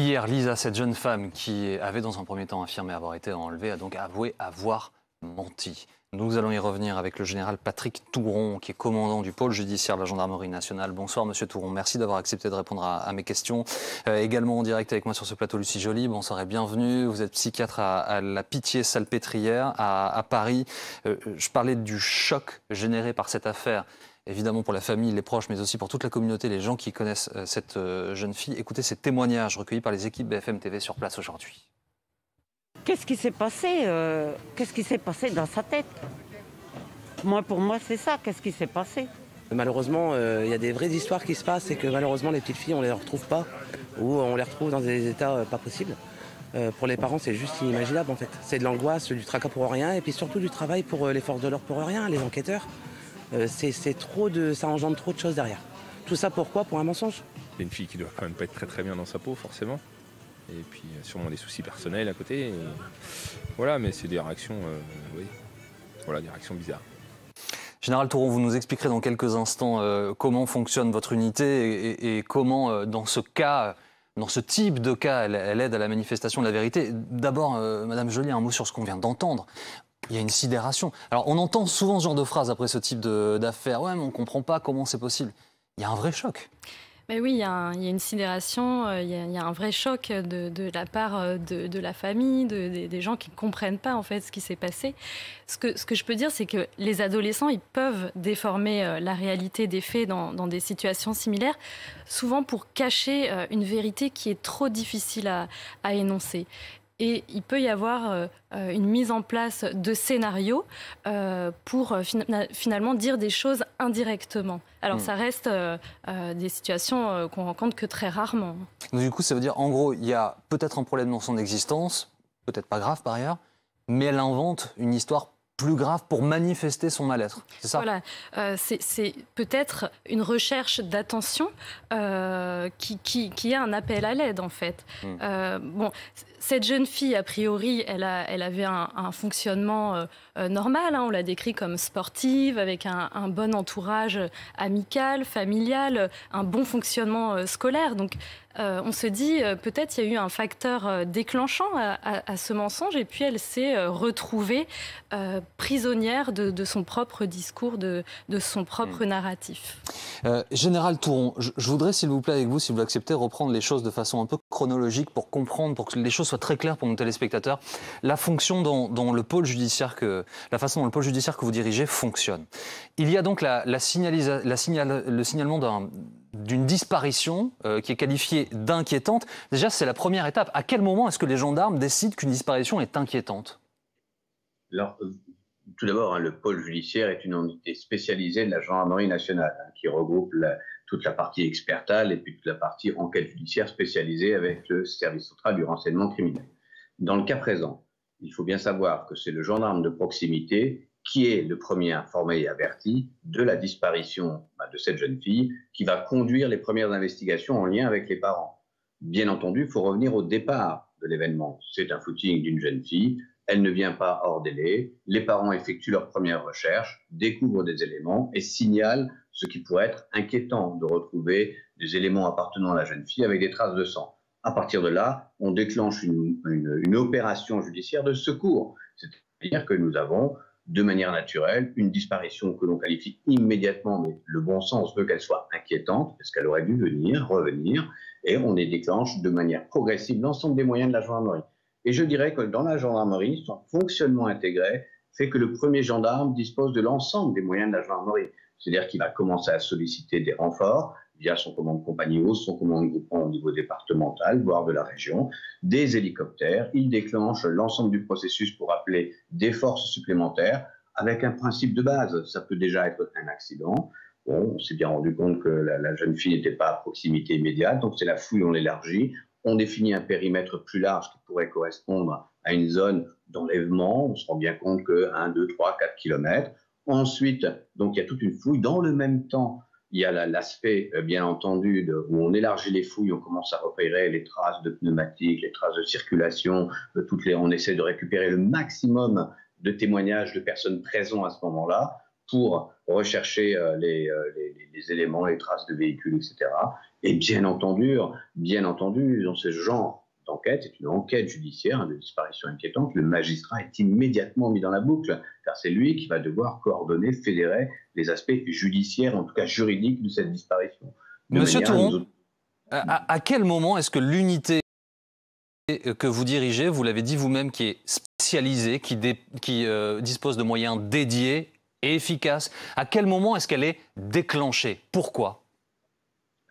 Hier, Lisa, cette jeune femme qui avait dans un premier temps affirmé avoir été enlevée, a donc avoué avoir menti. Nous allons y revenir avec le général Patrick Touron, qui est commandant du pôle judiciaire de la gendarmerie nationale. Bonsoir Monsieur Touron, merci d'avoir accepté de répondre à mes questions. Également en direct avec moi sur ce plateau, Lucie Joly, bonsoir et bienvenue. Vous êtes psychiatre à la Pitié-Salpêtrière à Paris. Je parlais du choc généré par cette affaire. Évidemment pour la famille, les proches, mais aussi pour toute la communauté, les gens qui connaissent cette jeune fille. Écoutez ces témoignages recueillis par les équipes BFM TV sur place aujourd'hui. Qu'est-ce qui s'est passé Qu'est-ce qui s'est passé dans sa tête? Pour moi, c'est ça. Qu'est-ce qui s'est passé? Malheureusement, il y a des vraies histoires qui se passent et que malheureusement, les petites filles, on les retrouve pas ou on les retrouve dans des états pas possibles. Pour les parents, c'est juste inimaginable en fait. C'est de l'angoisse, du tracas pour rien et puis surtout du travail pour les forces de l'ordre pour rien, les enquêteurs. Ça engendre trop de choses derrière. Tout ça pourquoi? Pour un mensonge. C'est une fille qui doit quand même pas être très bien dans sa peau forcément. Et puis sûrement des soucis personnels à côté. Et voilà, mais c'est des réactions, oui, voilà, des réactions bizarres. Général Touron, vous nous expliquerez dans quelques instants comment fonctionne votre unité et comment, dans ce cas, dans ce type de cas, elle aide à la manifestation de la vérité. D'abord, Madame Joly, un mot sur ce qu'on vient d'entendre. Il y a une sidération. Alors, on entend souvent ce genre de phrase après ce type d'affaires. Ouais, mais on ne comprend pas comment c'est possible. Il y a un vrai choc. Mais oui, il y a une sidération, il y a un vrai choc de la part de la famille, des gens qui ne comprennent pas en fait ce qui s'est passé. Ce que je peux dire, c'est que les adolescents, ils peuvent déformer la réalité des faits dans des situations similaires, souvent pour cacher une vérité qui est trop difficile à énoncer. Et il peut y avoir une mise en place de scénarios pour finalement dire des choses indirectement. Alors ça reste des situations qu'on rencontre que très rarement. Donc, du coup, ça veut dire, en gros, il y a peut-être un problème dans son existence, peut-être pas grave par ailleurs, mais elle invente une histoire plus grave pour manifester son mal-être. C'est ça? Voilà, c'est peut-être une recherche d'attention qui est un appel à l'aide en fait. Bon, cette jeune fille, a priori, elle avait un fonctionnement normal. Hein, on l'a décrit comme sportive, avec un bon entourage amical, familial, un bon fonctionnement scolaire. Donc, on se dit, peut-être il y a eu un facteur déclenchant à ce mensonge et puis elle s'est retrouvée prisonnière de son propre discours, de son propre narratif. Général Touron, je voudrais, s'il vous plaît, avec vous, si vous l'acceptez, reprendre les choses de façon un peu chronologique pour comprendre, pour que les choses soient très claires pour nos téléspectateurs, la fonction dont le pôle judiciaire la façon dont le pôle judiciaire que vous dirigez fonctionne. Il y a donc le signalement d'une disparition qui est qualifiée d'inquiétante. Déjà, c'est la première étape. À quel moment est-ce que les gendarmes décident qu'une disparition est inquiétante? Alors, tout d'abord, le pôle judiciaire est une unité spécialisée de la gendarmerie nationale qui regroupe toute la partie expertale et puis toute la partie enquête judiciaire spécialisée avec le service central du renseignement criminel. Dans le cas présent, il faut bien savoir que c'est le gendarme de proximité qui est le premier informé et averti de la disparition de cette jeune fille, qui va conduire les premières investigations en lien avec les parents. Bien entendu, il faut revenir au départ de l'événement. C'est un footing d'une jeune fille, elle ne vient pas hors délai, les parents effectuent leurs premières recherches, découvrent des éléments et signalent ce qui pourrait être inquiétant de retrouver des éléments appartenant à la jeune fille avec des traces de sang. À partir de là, on déclenche une opération judiciaire de secours, c'est-à-dire que nous avons de manière naturelle, une disparition que l'on qualifie immédiatement, mais le bon sens veut qu'elle soit inquiétante, parce qu'elle aurait dû revenir, et on les déclenche de manière progressive l'ensemble des moyens de la gendarmerie. Et je dirais que dans la gendarmerie, son fonctionnement intégré fait que le premier gendarme dispose de l'ensemble des moyens de la gendarmerie. C'est-à-dire qu'il va commencer à solliciter des renforts via son commandant de compagnie ou son commandant de groupement au niveau départemental, voire de la région, des hélicoptères. Il déclenche l'ensemble du processus pour appeler des forces supplémentaires avec un principe de base. Ça peut déjà être un accident. Bon, on s'est bien rendu compte que la jeune fille n'était pas à proximité immédiate, donc c'est la fouille, on l'élargit. On définit un périmètre plus large qui pourrait correspondre à une zone d'enlèvement. On se rend bien compte que 1, 2, 3, 4 kilomètres. Ensuite, donc il y a toute une fouille. Dans le même temps, il y a l'aspect, bien entendu, où on élargit les fouilles, on commence à repérer les traces de pneumatiques, les traces de circulation, on essaie de récupérer le maximum de témoignages de personnes présentes à ce moment-là pour rechercher les éléments, les traces de véhicules, etc. Et bien entendu, dans ce genre d'enquête, c'est une enquête judiciaire de disparition inquiétante, le magistrat est immédiatement mis dans la boucle, car c'est lui qui va devoir coordonner, fédérer les aspects judiciaires, en tout cas juridiques, de cette disparition. Monsieur Touron, à quel moment est-ce que l'unité que vous dirigez, vous l'avez dit vous-même, qui est spécialisée, qui dispose de moyens dédiés et efficaces, à quel moment est-ce qu'elle est déclenchée? Pourquoi?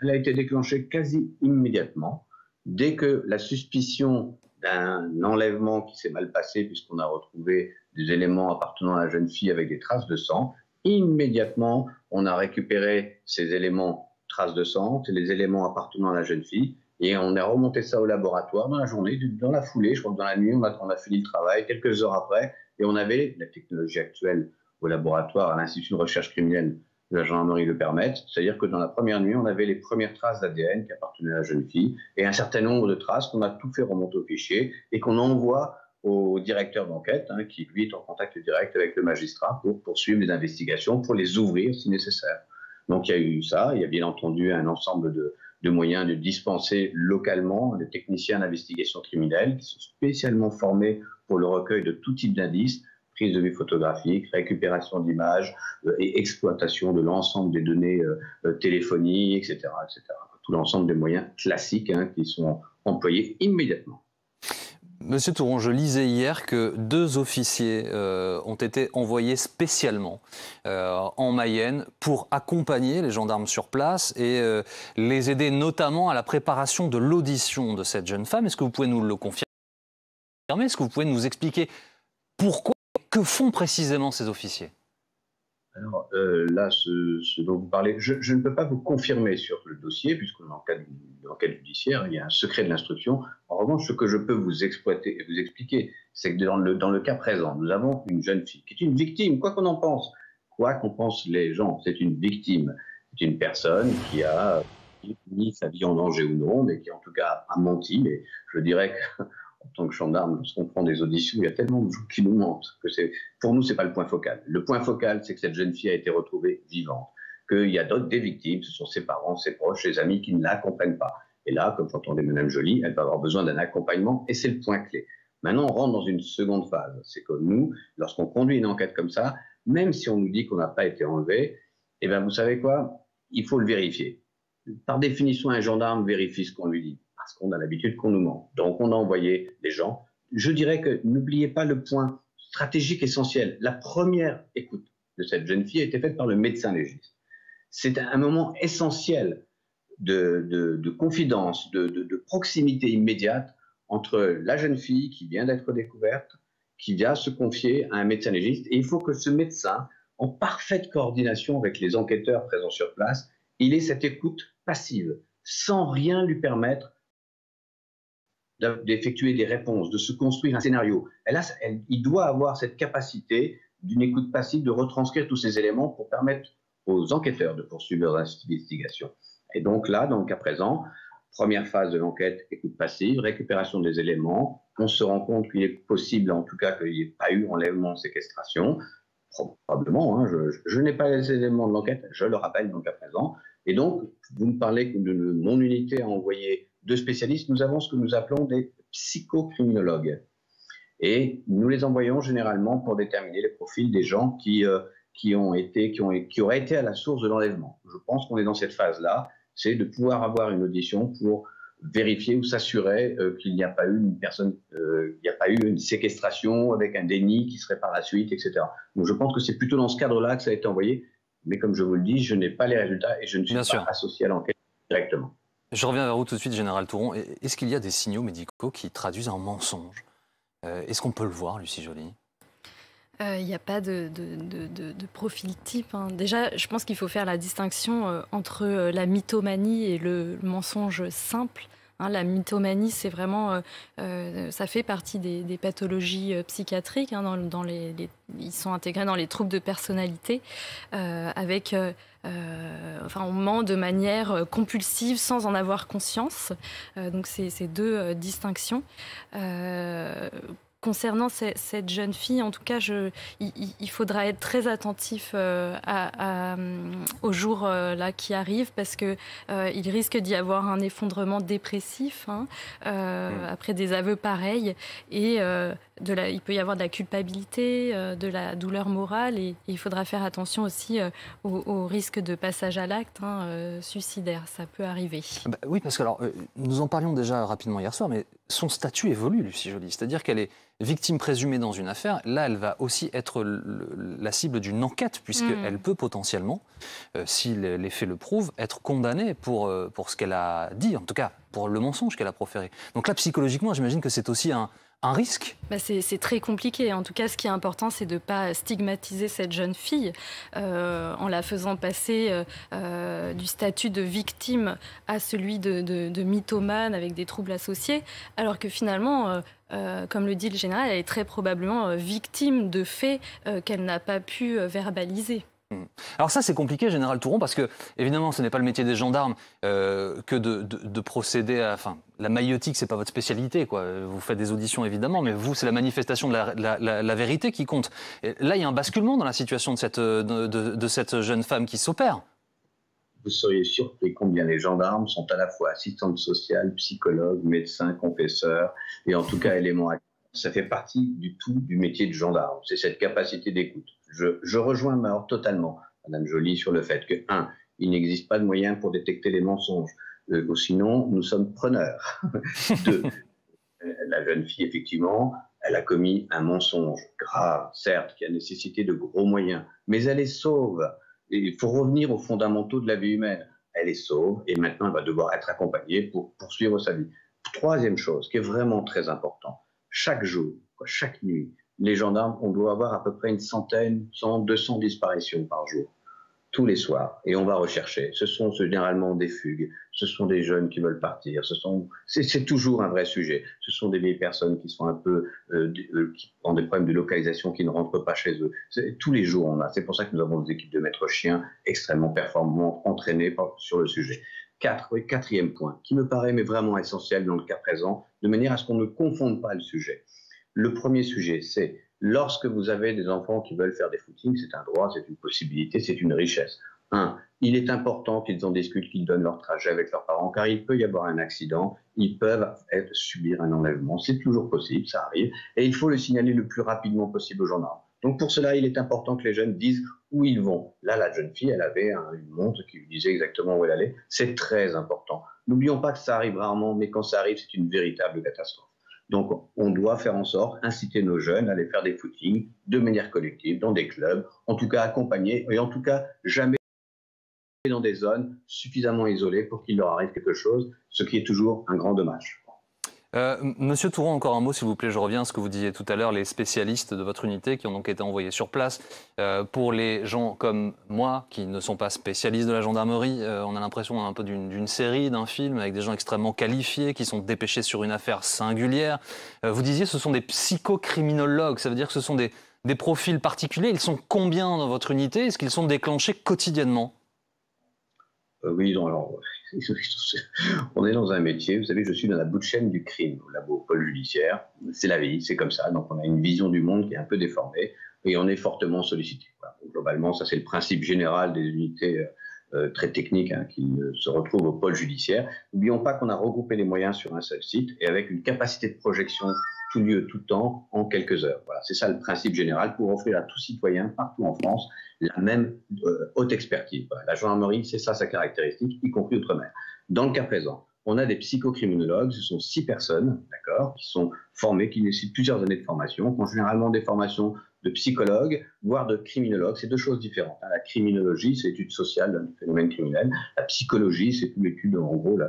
Elle a été déclenchée quasi immédiatement, dès que la suspicion d'un enlèvement qui s'est mal passé, puisqu'on a retrouvé des éléments appartenant à la jeune fille avec des traces de sang, immédiatement, on a récupéré ces éléments, traces de sang, c'est les éléments appartenant à la jeune fille, et on a remonté ça au laboratoire dans la journée, dans la foulée, je crois que dans la nuit, on a fini le travail, quelques heures après, et on avait la technologie actuelle au laboratoire, à l'Institut de recherche criminelle de la gendarmerie le permettent, c'est-à-dire que dans la première nuit, on avait les premières traces d'ADN qui appartenaient à la jeune fille, et un certain nombre de traces qu'on a tout fait remonter au fichier, et qu'on envoie au directeur d'enquête, qui lui est en contact direct avec le magistrat pour poursuivre les investigations, pour les ouvrir si nécessaire. Donc il y a eu ça, il y a bien entendu un ensemble de moyens de dispenser localement des techniciens d'investigation criminelle qui sont spécialement formés pour le recueil de tout type d'indices, prise de vue photographique, récupération d'images et exploitation de l'ensemble des données téléphoniques, etc., etc. Tout l'ensemble des moyens classiques qui sont employés immédiatement. Monsieur Touron, je lisais hier que 2 officiers ont été envoyés spécialement en Mayenne pour accompagner les gendarmes sur place et les aider notamment à la préparation de l'audition de cette jeune femme. Est-ce que vous pouvez nous le confirmer? Est-ce que vous pouvez nous expliquer pourquoi, que font précisément ces officiers? Alors là, ce dont vous parlez, je ne peux pas vous confirmer sur le dossier, puisqu'on est en cas d'enquête judiciaire, il y a un secret de l'instruction. En revanche, ce que je peux vous exploiter et vous expliquer, c'est que dans le cas présent, nous avons une jeune fille qui est une victime, quoi qu'on en pense. Quoi qu'en pensent les gens, c'est une victime. C'est une personne qui a mis sa vie en danger ou non, mais qui en tout cas a menti. Mais je dirais que en tant que gendarme, lorsqu'on prend des auditions, il y a tellement de gens qui nous mentent que pour nous, ce n'est pas le point focal. Le point focal, c'est que cette jeune fille a été retrouvée vivante, qu'il y a des victimes, ce sont ses parents, ses proches, ses amis qui ne la comprennent pas. Et là, comme j'entendais Mme Joly, elle va avoir besoin d'un accompagnement et c'est le point clé. Maintenant, on rentre dans une seconde phase. C'est que nous, lorsqu'on conduit une enquête comme ça, même si on nous dit qu'on n'a pas été enlevé, eh bien, vous savez quoi? Il faut le vérifier. Par définition, un gendarme vérifie ce qu'on lui dit, parce qu'on a l'habitude qu'on nous ment. Donc, on a envoyé des gens. Je dirais que n'oubliez pas le point stratégique essentiel. La première écoute de cette jeune fille a été faite par le médecin légiste. C'est un moment essentiel de confidence, de proximité immédiate entre la jeune fille qui vient d'être découverte, qui vient se confier à un médecin légiste. Et il faut que ce médecin, en parfaite coordination avec les enquêteurs présents sur place, il ait cette écoute passive, sans rien lui permettre d'effectuer des réponses, de se construire un scénario. Il doit avoir cette capacité d'une écoute passive de retranscrire tous ces éléments pour permettre aux enquêteurs de poursuivre leurs investigations. Et donc là, dans le cas présent, première phase de l'enquête, écoute passive, récupération des éléments. On se rend compte qu'il est possible, en tout cas, qu'il n'y ait pas eu enlèvement, séquestration. Probablement, je n'ai pas les éléments de l'enquête, je le rappelle dans le cas présent. Et donc, vous me parlez que mon unité a envoyé 2 spécialistes. Nous avons ce que nous appelons des psychocriminologues. Et nous les envoyons généralement pour déterminer les profils des gens qui auraient été à la source de l'enlèvement. Je pense qu'on est dans cette phase-là, c'est de pouvoir avoir une audition pour vérifier ou s'assurer qu'il n'y a pas eu une séquestration avec un déni qui serait par la suite, etc. Donc je pense que c'est plutôt dans ce cadre-là que ça a été envoyé. Mais comme je vous le dis, je n'ai pas les résultats et je ne suis pas associé à l'enquête directement. Je reviens vers vous tout de suite, Général Touron. Est-ce qu'il y a des signaux médicaux qui traduisent un mensonge? Est-ce qu'on peut le voir, Lucie Joly? Il n'y a pas de profil type. Déjà, je pense qu'il faut faire la distinction entre la mythomanie et le mensonge simple. La mythomanie, c'est vraiment, ça fait partie des pathologies psychiatriques. Ils sont intégrés dans les troubles de personnalité, avec, on ment de manière compulsive sans en avoir conscience. Donc, c'est 2 distinctions. concernant cette jeune fille, en tout cas, il faudra être très attentif au jour là qui arrive, parce que il risque d'y avoir un effondrement dépressif après des aveux pareils, et il peut y avoir de la culpabilité, de la douleur morale, et il faudra faire attention aussi au risque de passage à l'acte suicidaire. Ça peut arriver. Bah, oui, parce que nous en parlions déjà rapidement hier soir, mais son statut évolue, Lucie Joly. C'est-à-dire qu'elle est victime présumée dans une affaire. Là, elle va aussi être la cible d'une enquête, puisqu'elle peut potentiellement, si les faits le prouvent, être condamnée pour ce qu'elle a dit, en tout cas pour le mensonge qu'elle a proféré. Donc là, psychologiquement, j'imagine que c'est aussi un risque. C'est très compliqué. En tout cas, ce qui est important, c'est de ne pas stigmatiser cette jeune fille en la faisant passer du statut de victime à celui de mythomane avec des troubles associés, alors que finalement, comme le dit le général, elle est très probablement victime de faits qu'elle n'a pas pu verbaliser. Alors ça, c'est compliqué, Général Touron, parce que, évidemment, ce n'est pas le métier des gendarmes que de procéder à... Enfin, la maïotique, c'est pas votre spécialité, quoi. Vous faites des auditions, évidemment, mais vous, c'est la manifestation de la vérité qui compte. Et là, il y a un basculement dans la situation de cette jeune femme qui s'opère. Vous seriez surpris combien les gendarmes sont à la fois assistantes sociales, psychologues, médecins, confesseurs, et en tout cas éléments actifs. Ça fait partie du métier de gendarme. C'est cette capacité d'écoute. Je rejoins Maor totalement, Madame Joly, sur le fait que, il n'existe pas de moyen pour détecter les mensonges. Ou sinon, nous sommes preneurs. 2, la jeune fille, effectivement, elle a commis un mensonge grave, certes, qui a nécessité de gros moyens, mais elle est sauve. Et il faut revenir aux fondamentaux de la vie humaine. Elle est sauve et maintenant, elle va devoir être accompagnée pour poursuivre sa vie. 3e chose, qui est vraiment très important, chaque jour, chaque nuit, les gendarmes, on doit avoir à peu près une centaine, 100, 200 disparitions par jour, tous les soirs. Et on va rechercher. Ce sont généralement des fugues, ce sont des jeunes qui veulent partir, c'est toujours un vrai sujet. Ce sont des vieilles personnes qui sont un peu, qui ont des problèmes de localisation, qui ne rentrent pas chez eux. Tous les jours, on a. C'est pour ça que nous avons des équipes de maîtres chiens extrêmement performantes, entraînées sur le sujet. 4e point, qui me paraît mais vraiment essentiel dans le cas présent, de manière à ce qu'on ne confonde pas le sujet. Le premier sujet, c'est lorsque vous avez des enfants qui veulent faire des footings, c'est un droit, c'est une possibilité, c'est une richesse. Il est important qu'ils en discutent, qu'ils donnent leur trajet avec leurs parents, car il peut y avoir un accident, ils peuvent subir un enlèvement, c'est toujours possible, ça arrive, et il faut le signaler le plus rapidement possible aux gendarmes. Donc pour cela, il est important que les jeunes disent où ils vont. Là, la jeune fille, elle avait une montre qui lui disait exactement où elle allait. C'est très important. N'oublions pas que ça arrive rarement, mais quand ça arrive, c'est une véritable catastrophe. Donc, on doit faire en sorte, inciter nos jeunes à aller faire des footings de manière collective, dans des clubs, en tout cas accompagnés, et en tout cas jamais dans des zones suffisamment isolées pour qu'il leur arrive quelque chose, ce qui est toujours un grand dommage. Monsieur Touron, encore un mot s'il vous plaît, je reviens à ce que vous disiez tout à l'heure, les spécialistes de votre unité qui ont donc été envoyés sur place. Pour les gens comme moi, qui ne sont pas spécialistes de la gendarmerie, on a l'impression un peu d'une série, d'un film, avec des gens extrêmement qualifiés qui sont dépêchés sur une affaire singulière. Vous disiez ce sont des psychocriminologues, ça veut dire que ce sont des profils particuliers. Ils sont combien dans votre unité? Est-ce qu'ils sont déclenchés quotidiennement? Oui, non, alors, on est dans un métier, vous savez, je suis dans la bout de chaîne du crime, au labo pôle judiciaire, c'est la vie, c'est comme ça, donc on a une vision du monde qui est un peu déformée, et on est fortement sollicité. Voilà. Globalement, ça c'est le principe général des unités très techniques qui se retrouvent au pôle judiciaire. N'oublions pas qu'on a regroupé les moyens sur un seul site, et avec une capacité de projection tout lieu, tout temps, en quelques heures. Voilà, c'est ça le principe général pour offrir à tout citoyen, partout en France, la même haute expertise. Voilà, la gendarmerie, c'est ça sa caractéristique, y compris outre-mer. Dans le cas présent, on a des psychocriminologues, ce sont 6 personnes, d'accord, qui sont formées, qui nécessitent plusieurs années de formation, qui ont généralement des formations de psychologues, voire de criminologues. C'est 2 choses différentes. La criminologie, c'est l'étude sociale d'un phénomène criminel. La psychologie, c'est toute l'étude, en gros,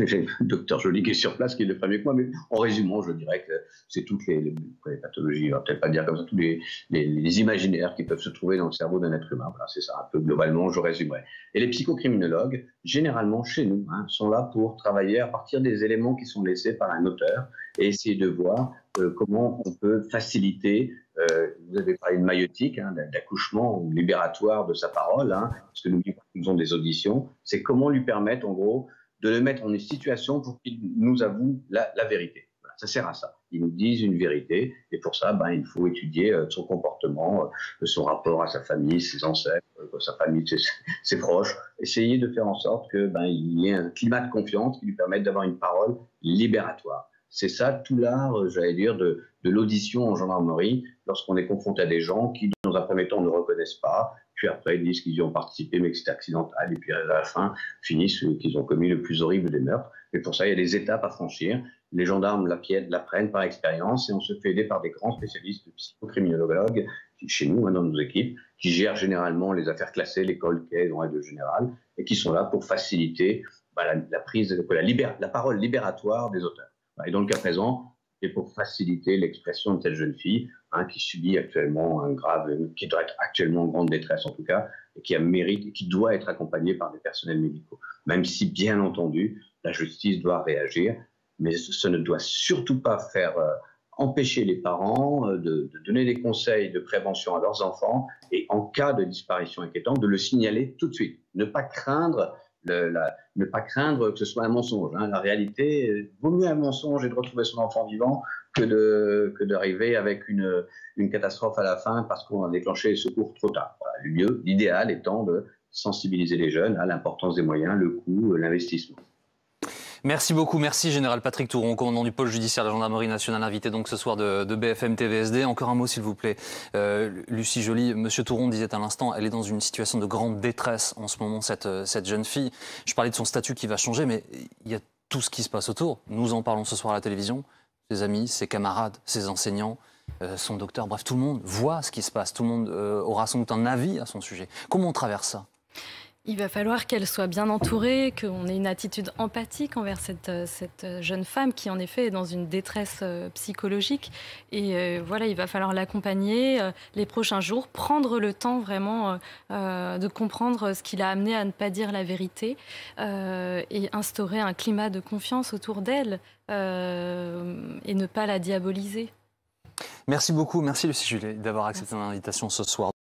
j'ai le docteur Joly qui est sur place, qui le fait mieux que moi, mais en résumant, je dirais que c'est toutes les pathologies, on va peut-être pas dire comme ça, tous les imaginaires qui peuvent se trouver dans le cerveau d'un être humain. Voilà, c'est ça, un peu globalement, je résumerai. Et les psychocriminologues, généralement, chez nous, sont là pour travailler à partir des éléments qui sont laissés par un auteur et essayer de voir comment on peut faciliter, vous avez parlé de maïotique, d'accouchement libératoire de sa parole, parce que nous faisons des auditions, c'est comment lui permettre, en gros, de le mettre en une situation pour qu'il nous avoue la vérité. Voilà, ça sert à ça. ils nous disent une vérité. Et pour ça, il faut étudier son comportement, son rapport à sa famille, ses ancêtres, sa famille, ses proches. Essayer de faire en sorte qu'il y ait un climat de confiance qui lui permette d'avoir une parole libératoire. C'est ça tout l'art, j'allais dire, de l'audition en gendarmerie, lorsqu'on est confronté à des gens qui, dans un premier temps, ne reconnaissent pas, puis après ils disent qu'ils y ont participé mais que c'était accidentel, et puis à la fin finissent qu'ils ont commis le plus horrible des meurtres. Et pour ça, il y a des étapes à franchir. Les gendarmes l'apprennent par expérience et on se fait aider par des grands spécialistes de psychocriminologues, chez nous, dans nos équipes, qui gèrent généralement les affaires classées, les cold cases en règle générale, et qui sont là pour faciliter la parole libératoire des auteurs. Et dans le cas présent, c'est pour faciliter l'expression de cette jeune fille qui subit actuellement qui doit être actuellement en grande détresse en tout cas, et qui a mérite et qui doit être accompagnée par des personnels médicaux. Même si, bien entendu, la justice doit réagir, mais ce ne doit surtout pas faire empêcher les parents de donner des conseils de prévention à leurs enfants et en cas de disparition inquiétante, de le signaler tout de suite. Ne pas craindre que ce soit un mensonge. La réalité, vaut mieux un mensonge et de retrouver son enfant vivant que d'arriver avec une catastrophe à la fin parce qu'on a déclenché les secours trop tard. Voilà, l'idéal étant de sensibiliser les jeunes à l'importance des moyens, le coût, l'investissement. Merci beaucoup, merci Général Patrick Touron, commandant du pôle judiciaire de la gendarmerie nationale, invité donc ce soir de BFM TVSD. Encore un mot s'il vous plaît. Lucie Joly, Monsieur Touron disait à l'instant, elle est dans une situation de grande détresse en ce moment, cette jeune fille. Je parlais de son statut qui va changer, mais il y a tout ce qui se passe autour. Nous en parlons ce soir à la télévision, ses amis, ses camarades, ses enseignants, son docteur, bref, tout le monde voit ce qui se passe, tout le monde aura sans doute un avis à son sujet. Comment on traverse ça ? Il va falloir qu'elle soit bien entourée, qu'on ait une attitude empathique envers cette jeune femme qui, en effet, est dans une détresse psychologique. Et voilà, il va falloir l'accompagner les prochains jours, prendre le temps vraiment de comprendre ce qui l'a amené à ne pas dire la vérité et instaurer un climat de confiance autour d'elle et ne pas la diaboliser. Merci beaucoup, merci Lucie Joly d'avoir accepté mon invitation ce soir.